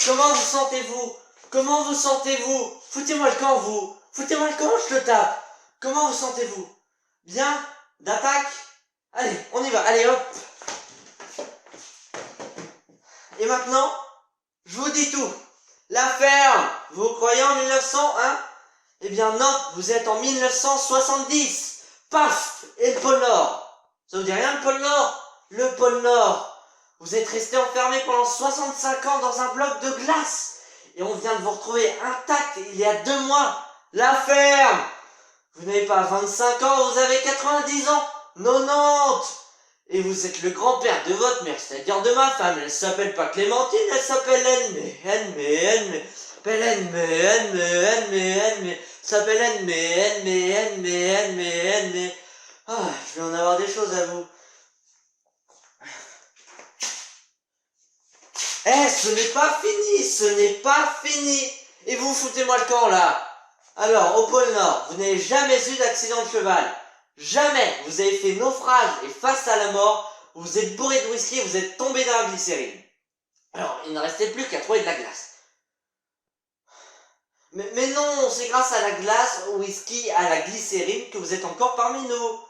Comment vous sentez-vous? Comment vous sentez-vous? Foutez-moi le camp, vous. Foutez-moi le camp, je le tape. Comment vous sentez-vous? Bien? D'attaque? Allez, on y va. Allez, hop. Et maintenant, je vous dis tout. La ferme, vous croyez en 1900, hein? Eh bien non, vous êtes en 1970. Paf! Et le pôle Nord. Ça vous dit rien, le pôle Nord? Le pôle Nord. Vous êtes resté enfermé pendant 65 ans dans un bloc de glace. Et on vient de vous retrouver intact il y a 2 mois. La ferme! Vous n'avez pas 25 ans, vous avez 90 ans. 90! Et vous êtes le grand-père de votre mère, c'est-à-dire de ma femme. Elle s'appelle pas Clémentine, elle s'appelle Enmé. S'appelle Enmé. S'appelle Enmé. Ah, je vais en avoir des choses à vous. Eh, ce n'est pas fini, ce n'est pas fini. Et vous foutez-moi le camp là. Alors, au pôle Nord, vous n'avez jamais eu d'accident de cheval. Jamais. Vous avez fait naufrage et face à la mort, vous êtes bourré de whisky et vous êtes tombé dans la glycérine. Alors, il ne restait plus qu'à trouver de la glace. Mais non, c'est grâce à la glace, au whisky, à la glycérine que vous êtes encore parmi nous.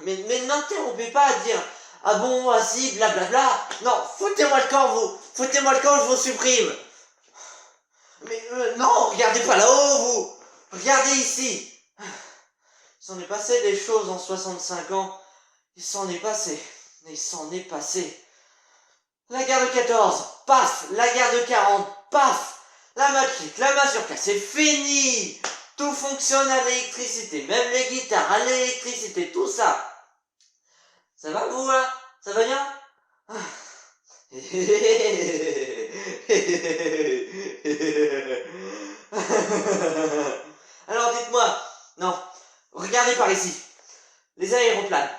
Mais n'interrompez pas à dire « Ah bon, ah si, blablabla ». Non, foutez-moi le camp, vous. Foutez-moi le camp, je vous supprime. Mais non, regardez pas là-haut, vous. Regardez ici. Il s'en est passé des choses en 65 ans. Il s'en est passé. La guerre de 14, paf. La guerre de 40, paf. La matrique, la mazurka, c'est fini. Tout fonctionne à l'électricité. Même les guitares à l'électricité, tout ça. Ça va vous, hein? Ça va bien? Alors dites-moi, non, regardez par ici. Les aéroplanes.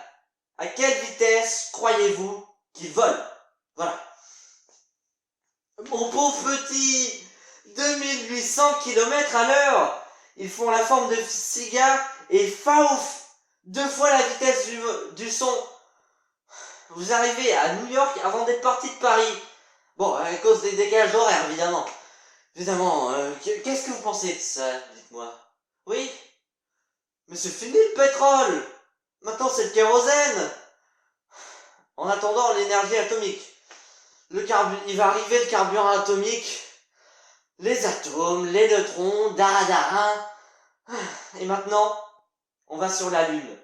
À quelle vitesse croyez-vous qu'ils volent? Voilà. Mon pauvre petit, 2800 km à l'heure. Ils font la forme de cigare et faouf, 2 fois la vitesse du son. Vous arrivez à New York avant d'être parti de Paris. Bon, à cause des décalages horaires, évidemment. Qu'est-ce que vous pensez de ça? Dites-moi. Oui? Mais c'est fini le pétrole. Maintenant, c'est le kérosène. En attendant, l'énergie atomique. Il va arriver le carburant atomique. Les atomes, les neutrons, dara. Et maintenant, on va sur la Lune.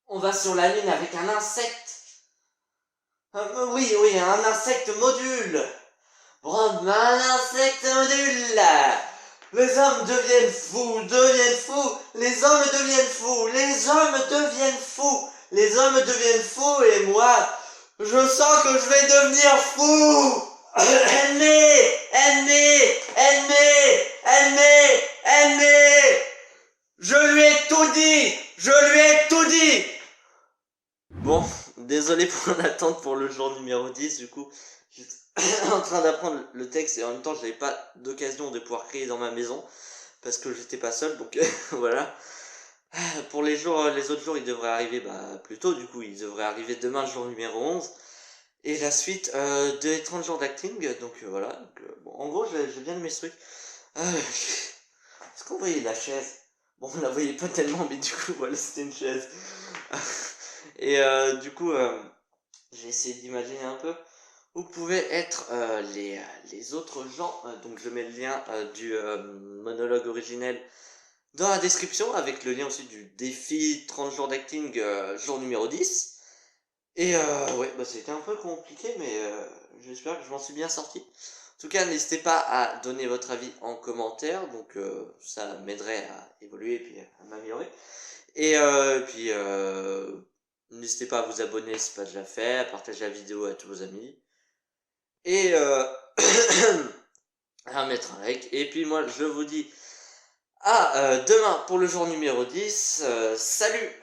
On va sur la Lune avec un insecte. Oui, un insecte module. Un insecte module. Les hommes deviennent fous. Les hommes deviennent fous et moi, je sens que je vais devenir fou. Ennemi. Je lui ai tout dit. Bon, désolé pour l'attente pour le jour numéro 10, du coup, j'étais en train d'apprendre le texte et en même temps, je n'avais pas d'occasion de pouvoir créer dans ma maison parce que j'étais pas seul, donc voilà. Pour les autres jours, ils devraient arriver plus tôt, du coup, ils devraient arriver demain, le jour numéro 11. Et la suite des 30 jours d'acting, donc voilà. Bon, en gros, j'ai bien aimé ce truc. Est-ce qu'on voyait la chaise? Bon, on la voyait pas tellement, mais du coup, voilà, c'était une chaise. Et du coup, j'ai essayé d'imaginer un peu où pouvaient être les autres gens. Donc je mets le lien du monologue originel dans la description, avec le lien aussi du défi 30 jours d'acting, jour numéro 10. Et ouais, c'était un peu compliqué, mais j'espère que je m'en suis bien sorti. En tout cas, n'hésitez pas à donner votre avis en commentaire, donc ça m'aiderait à évoluer et puis à m'améliorer. Et puis n'hésitez pas à vous abonner si ce n'est pas déjà fait, à partager la vidéo à tous vos amis. Et à mettre un like. Et puis moi, je vous dis à demain pour le jour numéro 10. Salut!